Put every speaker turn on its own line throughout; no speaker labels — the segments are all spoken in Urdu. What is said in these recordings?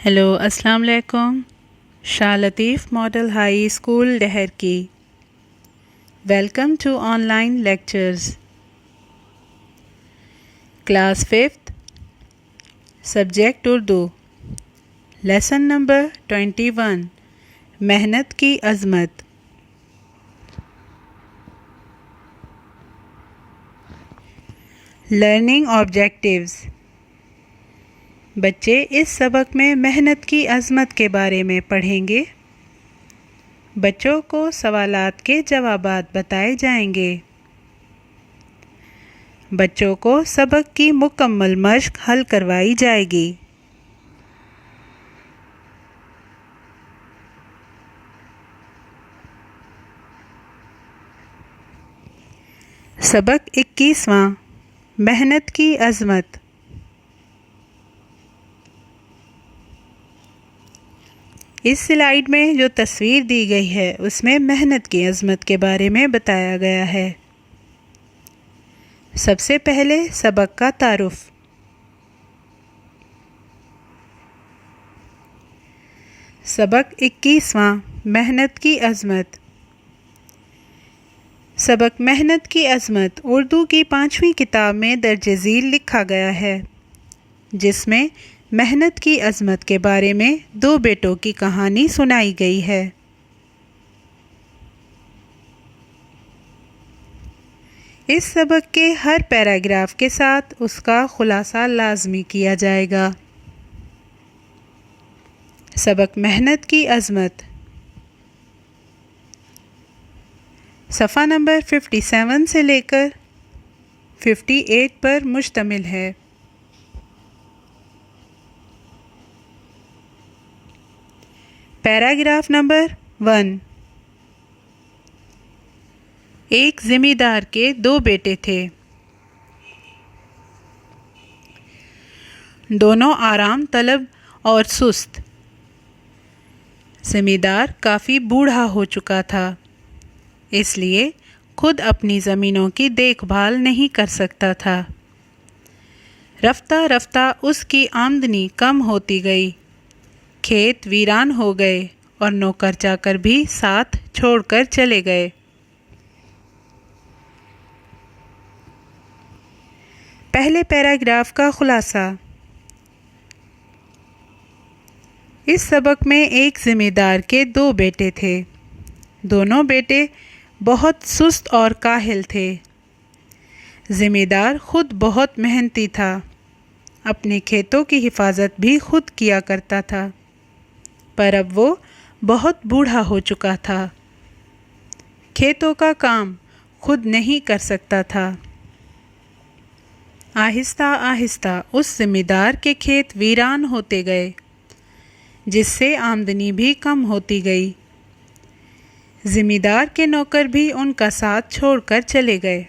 ہیلو السلام علیکم. Shah Latif model high school Daharki. Welcome to online lectures. Class 5th subject Urdu. Lesson number 21 محنت کی عظمت. Learning objectives. بچے اس سبق میں محنت کی عظمت کے بارے میں پڑھیں گے. بچوں کو سوالات کے جوابات بتائے جائیں گے. بچوں کو سبق کی مکمل مشق حل کروائی جائے گی. سبق 21واں محنت کی عظمت. اس سلائیڈ میں جو تصویر دی گئی ہے اس میں محنت کی عظمت کے بارے میں بتایا گیا ہے. سب سے پہلے سبق کا تعارف. سبق 21واں محنت کی عظمت. سبق محنت کی عظمت اردو کی 5ویں کتاب میں درج ذیل لکھا گیا ہے، جس میں محنت کی عظمت کے بارے میں 2 بیٹوں کی کہانی سنائی گئی ہے. اس سبق کے ہر پیراگراف کے ساتھ اس کا خلاصہ لازمی کیا جائے گا. سبق محنت کی عظمت صفحہ نمبر 57 سے لے کر 58 پر مشتمل ہے. Paragraph number 1. ایک ذمہ دار کے 2 بیٹے تھے. دونوں آرام طلب اور سست. ذمہ دار کافی بوڑھا ہو چکا تھا، اس لیے خود اپنی زمینوں کی دیکھ بھال نہیں کر سکتا تھا. رفتہ رفتہ اس کی آمدنی کم ہوتی گئی. کھیت ویران ہو گئے اور نوکر چاکر بھی ساتھ چھوڑ کر چلے گئے. پہلے پیراگراف کا خلاصہ. اس سبق میں ایک ذمہ دار کے 2 بیٹے تھے. دونوں بیٹے بہت سست اور کاہل تھے. ذمہ دار خود بہت محنتی تھا، اپنے کھیتوں کی حفاظت بھی خود کیا کرتا تھا، پر اب وہ بہت بوڑھا ہو چکا تھا. کھیتوں کا کام خود نہیں کر سکتا تھا. آہستہ آہستہ اس ذمہ دار کے کھیت ویران ہوتے گئے، جس سے آمدنی بھی کم ہوتی گئی. ذمہ دار کے نوکر بھی ان کا ساتھ چھوڑ کر چلے گئے.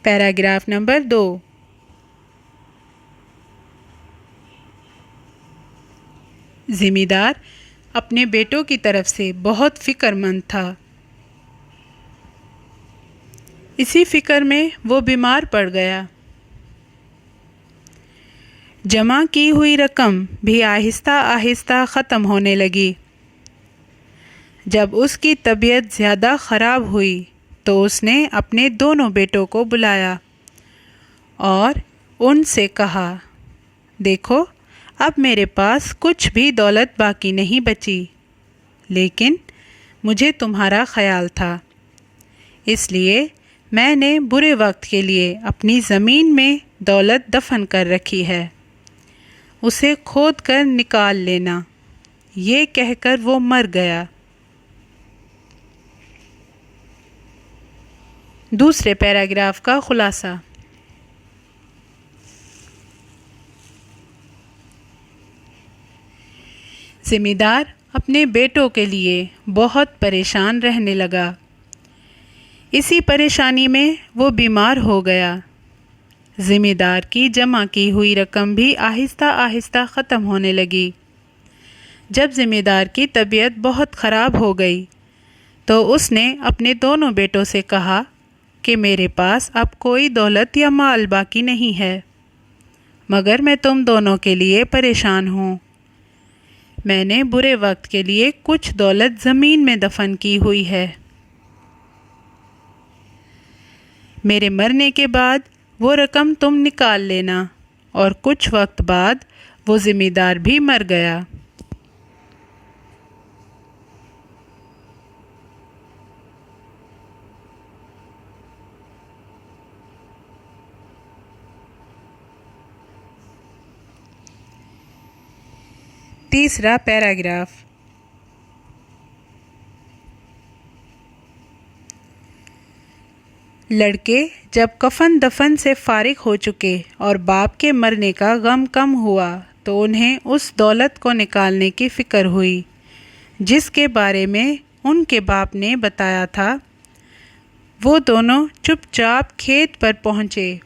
Paragraph number 2. ذمہ دار اپنے بیٹوں کی طرف سے بہت فکر مند تھا. اسی فکر میں وہ بیمار پڑ گیا. جمع کی ہوئی رقم بھی آہستہ آہستہ ختم ہونے لگی. جب اس کی طبیعت زیادہ خراب ہوئی تو اس نے اپنے دونوں بیٹوں کو بلایا اور ان سے کہا، دیکھو اب میرے پاس کچھ بھی دولت باقی نہیں بچی، لیکن مجھے تمہارا خیال تھا، اس لیے میں نے برے وقت کے لیے اپنی زمین میں دولت دفن کر رکھی ہے، اسے کھود کر نکال لینا. یہ کہہ کر وہ مر گیا. دوسرے پیراگراف کا خلاصہ. ذمہ دار اپنے بیٹوں کے لیے بہت پریشان رہنے لگا. اسی پریشانی میں وہ بیمار ہو گیا. ذمہ دار کی جمع کی ہوئی رقم بھی آہستہ آہستہ ختم ہونے لگی. جب ذمہ دار کی طبیعت بہت خراب ہو گئی تو اس نے اپنے دونوں بیٹوں سے کہا کہ میرے پاس اب کوئی دولت یا مال باقی نہیں ہے، مگر میں تم دونوں کے لیے پریشان ہوں۔ میں نے برے وقت کے لیے کچھ دولت زمین میں دفن کی ہوئی ہے۔ میرے مرنے کے بعد وہ رقم تم نکال لینا۔ اور کچھ وقت بعد وہ ذمہ دار بھی مر گیا۔ تیسرا پیراگراف۔ لڑکے جب کفن دفن سے فارغ ہو چکے اور باپ کے مرنے کا غم کم ہوا تو انہیں اس دولت کو نکالنے کی فکر ہوئی جس کے بارے میں ان کے باپ نے بتایا تھا۔ وہ دونوں چپ چاپ کھیت پر پہنچے،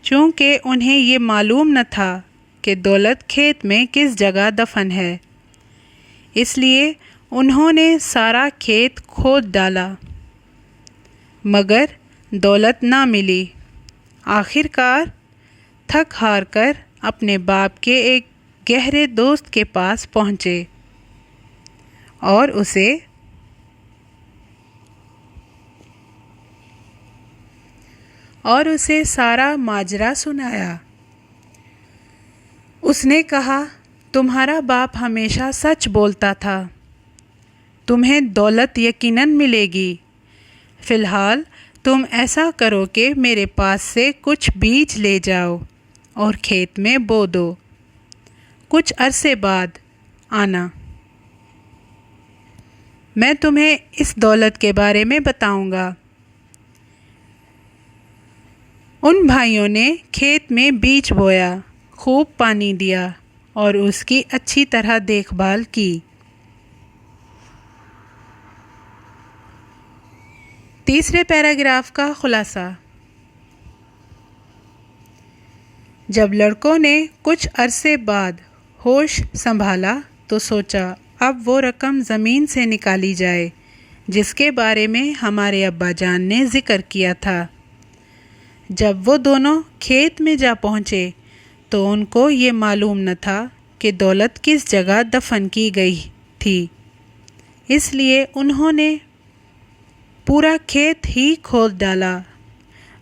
چونکہ انہیں یہ معلوم نہ تھا کہ دولت کھیت میں کس جگہ دفن ہے، اس لیے انہوں نے سارا کھیت کھود ڈالا، مگر دولت نہ ملی۔ آخر کار تھک ہار کر اپنے باپ کے ایک گہرے دوست کے پاس پہنچے اور اسے سارا ماجرا سنایا۔ اس نے کہا، تمہارا باپ ہمیشہ سچ بولتا تھا، تمہیں دولت یقیناً ملے گی۔ فی الحال تم ایسا کرو کہ میرے پاس سے کچھ بیج لے جاؤ اور کھیت میں بو دو، کچھ عرصے بعد آنا، میں تمہیں اس دولت کے بارے میں بتاؤں گا۔ ان بھائیوں نے کھیت میں بیج بویا، خوب پانی دیا اور اس کی اچھی طرح دیکھ بھال کی۔ تیسرے پیراگراف کا خلاصہ۔ جب لڑکوں نے کچھ عرصے بعد ہوش سنبھالا تو سوچا اب وہ رقم زمین سے نکالی جائے جس کے بارے میں ہمارے ابا جان نے ذکر کیا تھا۔ جب وہ دونوں کھیت میں جا پہنچے تو ان کو یہ معلوم نہ تھا کہ دولت کس جگہ دفن کی گئی تھی، اس لیے انہوں نے پورا کھیت ہی کھود ڈالا،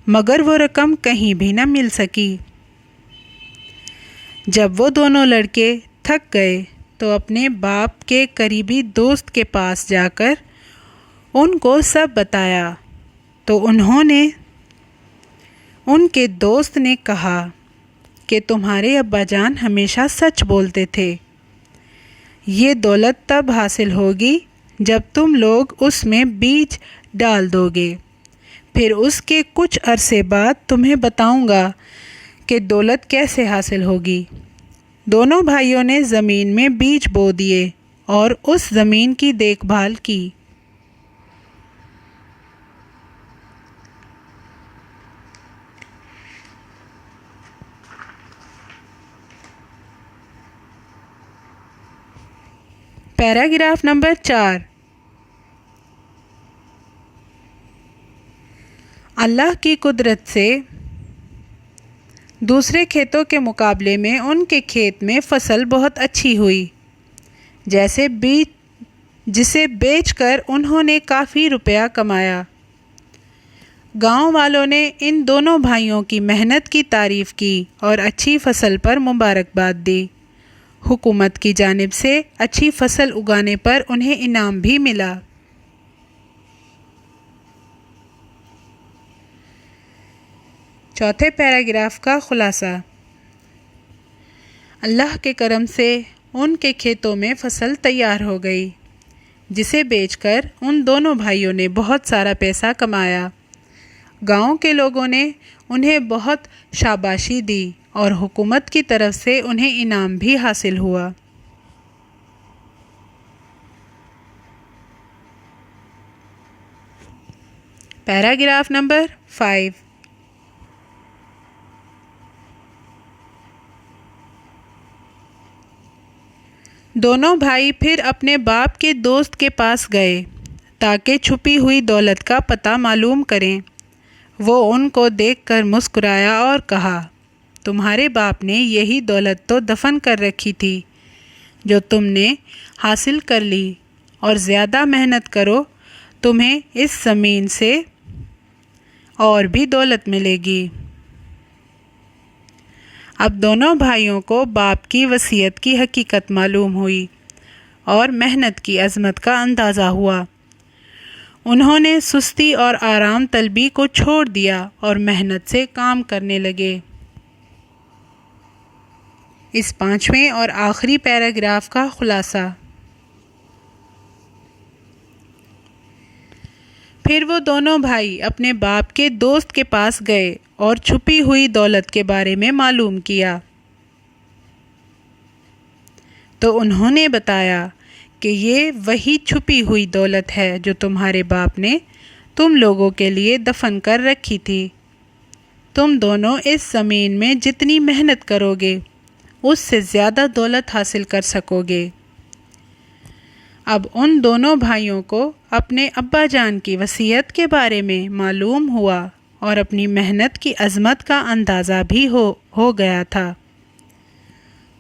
مگر وہ رقم کہیں بھی نہ مل سکی۔ جب وہ دونوں لڑکے تھک گئے تو اپنے باپ کے قریبی دوست کے پاس جا کر ان کو سب بتایا تو ان کے دوست نے کہا کہ تمہارے ابا جان ہمیشہ سچ بولتے تھے، یہ دولت تب حاصل ہوگی جب تم لوگ اس میں بیج ڈال دو گے، پھر اس کے کچھ عرصے بعد تمہیں بتاؤں گا کہ دولت کیسے حاصل ہوگی۔ دونوں بھائیوں نے زمین میں بیج بو دیے اور اس زمین کی دیکھ بھال کی۔ Paragraph number 4۔ اللہ کی قدرت سے دوسرے کھیتوں کے مقابلے میں ان کے کھیت میں فصل بہت اچھی ہوئی، جسے بیچ کر انہوں نے کافی روپیہ کمایا۔ گاؤں والوں نے ان دونوں بھائیوں کی محنت کی تعریف کی اور اچھی فصل پر مبارکباد دی۔ حکومت کی جانب سے اچھی فصل اگانے پر انہیں انعام بھی ملا۔ چوتھے پیراگراف کا خلاصہ۔ اللہ کے کرم سے ان کے کھیتوں میں فصل تیار ہو گئی، جسے بیچ کر ان دونوں بھائیوں نے بہت سارا پیسہ کمایا۔ گاؤں کے لوگوں نے انہیں بہت شاباشی دی اور حکومت کی طرف سے انہیں انعام بھی حاصل ہوا۔ Paragraph number 5۔ دونوں بھائی پھر اپنے باپ کے دوست کے پاس گئے تاکہ چھپی ہوئی دولت کا پتہ معلوم کریں۔ وہ ان کو دیکھ کر مسکرایا اور کہا، تمہارے باپ نے یہی دولت تو دفن کر رکھی تھی جو تم نے حاصل کر لی، اور زیادہ محنت کرو تمہیں اس زمین سے اور بھی دولت ملے گی۔ اب دونوں بھائیوں کو باپ کی وصیت کی حقیقت معلوم ہوئی اور محنت کی عظمت کا اندازہ ہوا۔ انہوں نے سستی اور آرام طلبی کو چھوڑ دیا اور محنت سے کام کرنے لگے۔ اس 5ویں اور آخری پیراگراف کا خلاصہ۔ پھر وہ دونوں بھائی اپنے باپ کے دوست کے پاس گئے اور چھپی ہوئی دولت کے بارے میں معلوم کیا، تو انہوں نے بتایا کہ یہ وہی چھپی ہوئی دولت ہے جو تمہارے باپ نے تم لوگوں کے لیے دفن کر رکھی تھی۔ تم دونوں اس زمین میں جتنی محنت کرو گے اس سے زیادہ دولت حاصل کر سکو گے۔ اب ان دونوں بھائیوں کو اپنے ابا جان کی وصیت کے بارے میں معلوم ہوا اور اپنی محنت کی عظمت کا اندازہ بھی ہو گیا تھا۔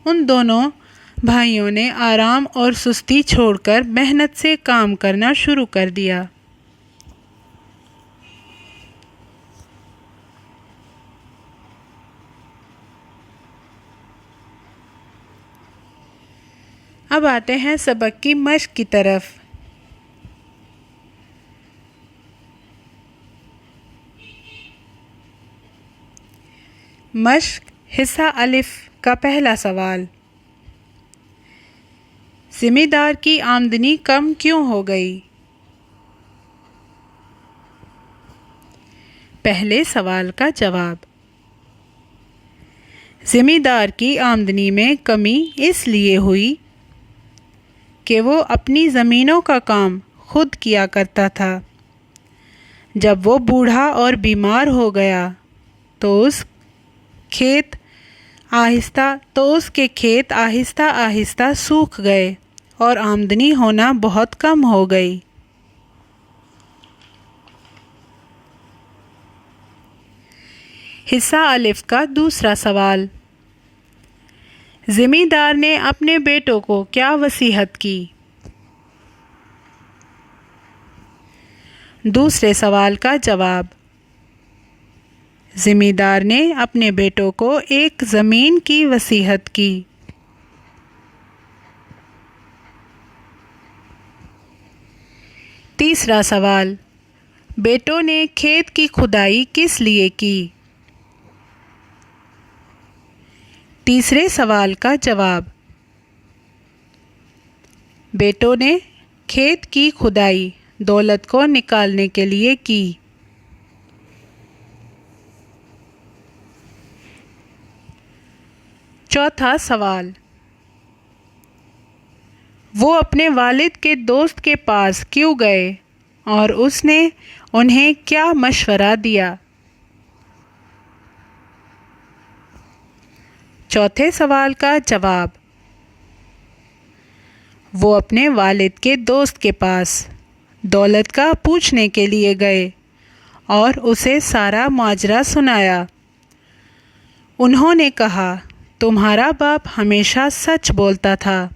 ان دونوں بھائیوں نے آرام اور سستی چھوڑ کر محنت سے کام کرنا شروع کر دیا۔ اب آتے ہیں سبق کی مشق کی طرف۔ مشق حصہ الف کا پہلا سوال، ذمہ دار کی آمدنی کم کیوں ہو گئی؟ پہلے سوال کا جواب، ذمہ دار کی آمدنی میں کمی اس لیے ہوئی کہ وہ اپنی زمینوں کا کام خود کیا کرتا تھا۔ جب وہ بوڑھا اور بیمار ہو گیا تو اس کے کھیت آہستہ آہستہ سوکھ گئے اور آمدنی ہونا بہت کم ہو گئی۔ حصہ الف کا دوسرا سوال، ذمہ دار نے اپنے بیٹوں کو کیا وصیت کی؟ دوسرے سوال کا جواب، ذمہ دار نے اپنے بیٹوں کو ایک زمین کی وصیت کی۔ تیسرا سوال، بیٹوں نے کھیت کی کھدائی کس لیے کی؟ تیسرے سوال کا جواب، بیٹوں نے کھیت کی کھدائی دولت کو نکالنے کے لیے کی۔ چوتھا سوال، وہ اپنے والد کے دوست کے پاس کیوں گئے اور اس نے انہیں کیا مشورہ دیا؟ چوتھے سوال کا جواب، وہ اپنے والد کے دوست کے پاس دولت کا پوچھنے کے لیے گئے اور اسے سارا ماجرا سنایا۔ انہوں نے کہا، تمہارا باپ ہمیشہ سچ بولتا تھا،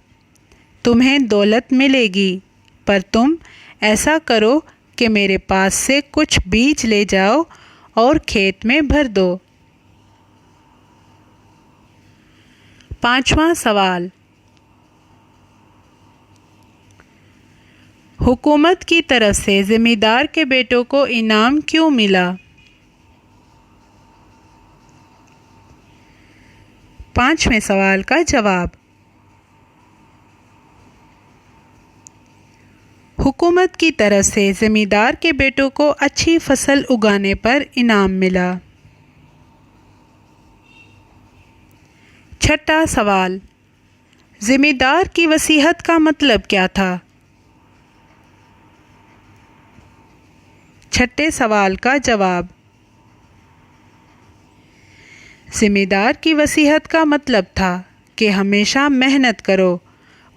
تمہیں دولت ملے گی، پر تم ایسا کرو کہ میرے پاس سے کچھ بیج لے جاؤ اور کھیت میں بھر دو۔ پانچواں سوال، حکومت کی طرف سے ذمہ دار کے بیٹوں کو انعام کیوں ملا؟ پانچویں سوال کا جواب، حکومت کی طرف سے ذمہ دار کے بیٹوں کو اچھی فصل اگانے پر انعام ملا۔ چھٹا سوال، ذمہ دار کی وصیت کا مطلب کیا تھا؟ چھٹے سوال کا جواب، ذمہ دار کی وصیت کا مطلب تھا کہ ہمیشہ محنت کرو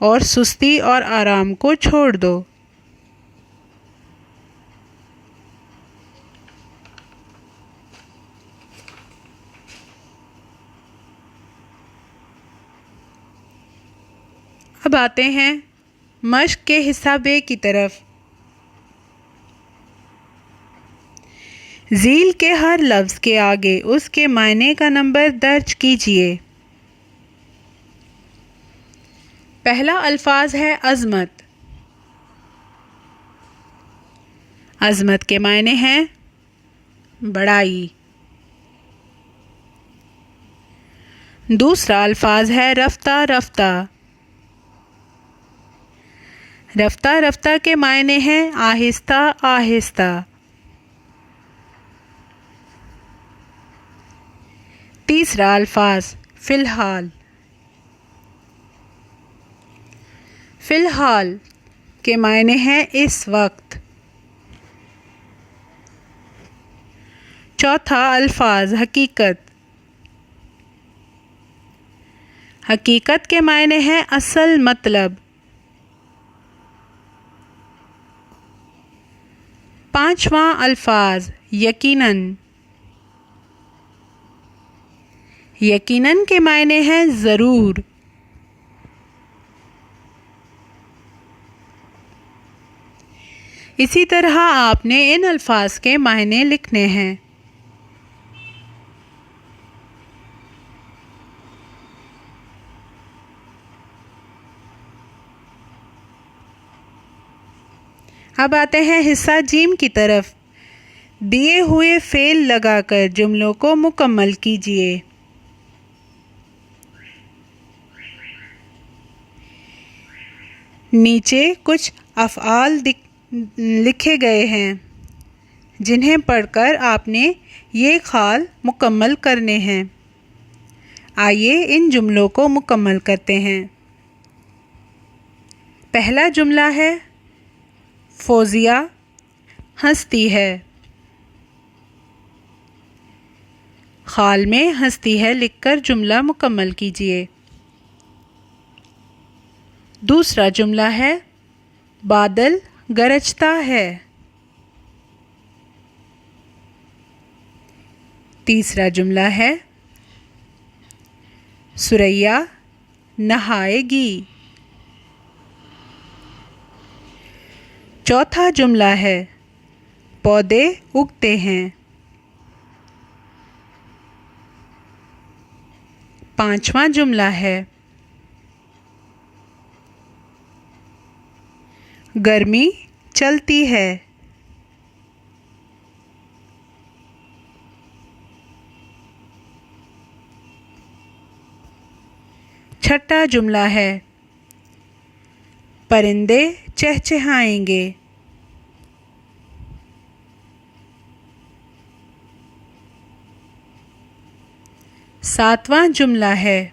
اور سستی اور آرام کو چھوڑ دو۔ اب آتے ہیں مشق کے حصہ بے کی طرف۔ ذیل کے ہر لفظ کے آگے اس کے معنی کا نمبر درج کیجیے۔ پہلا الفاظ ہے عظمت۔ عظمت کے معنی ہیں بڑائی۔ دوسرا الفاظ ہے رفتہ رفتہ۔ رفتہ رفتہ کے معنی ہیں آہستہ آہستہ۔ تیسرا الفاظ فی الحال۔ فی الحال کے معنی ہیں اس وقت۔ چوتھا الفاظ حقیقت۔ حقیقت کے معنی ہیں اصل مطلب۔ پانچواں الفاظ یقیناً۔ یقیناً کے معنی ہیں ضرور۔ اسی طرح آپ نے ان الفاظ کے معنی لکھنے ہیں۔ اب آتے ہیں حصہ جیم کی طرف۔ دیے ہوئے فعل لگا کر جملوں کو مکمل کیجیے۔ نیچے کچھ افعال لکھے گئے ہیں جنہیں پڑھ کر آپ نے یہ خال مکمل کرنے ہیں۔ آئیے ان جملوں کو مکمل کرتے ہیں۔ پہلا جملہ ہے فوزیہ ہنستی ہے۔ خال میں ہنستی ہے لکھ کر جملہ مکمل کیجیے۔ دوسرا جملہ ہے بادل گرجتا ہے۔ تیسرا جملہ ہے ثریا نہائے گی۔ چوتھا جملہ ہے پودے اگتے ہیں۔ پانچواں جملہ ہے گرمی چلتی ہے۔ چھٹا جملہ ہے پرندے چہچہائیں گے۔ ساتواں جملہ ہے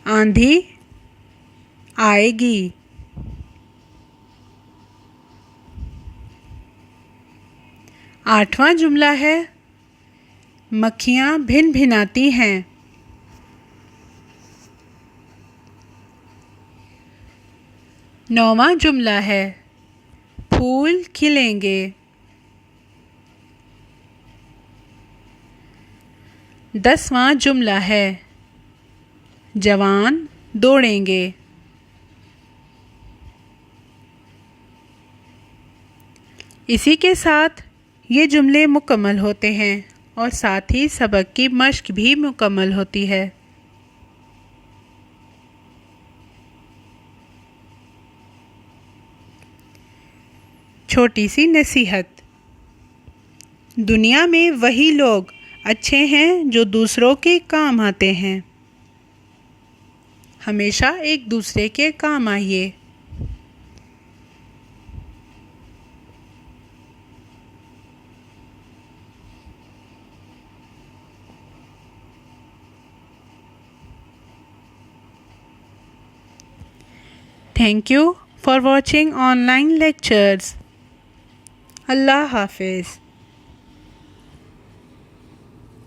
آندھی آئے گی۔ آٹھواں جملہ ہے مکھیاں بھن بھناتی ہیں۔ نواں جملہ ہے پھول کھلیں گے۔ 10واں جملہ ہے جوان دوڑیں گے۔ اسی کے ساتھ یہ جملے مکمل ہوتے ہیں اور ساتھ ہی سبق کی مشق بھی مکمل ہوتی ہے۔ چھوٹی سی نصیحت۔ دنیا میں وہی لوگ اچھے ہیں جو دوسروں کے کام آتے ہیں۔ ہمیشہ ایک دوسرے کے کام آئیے۔ Thank you for watching online lectures. Allah Hafiz.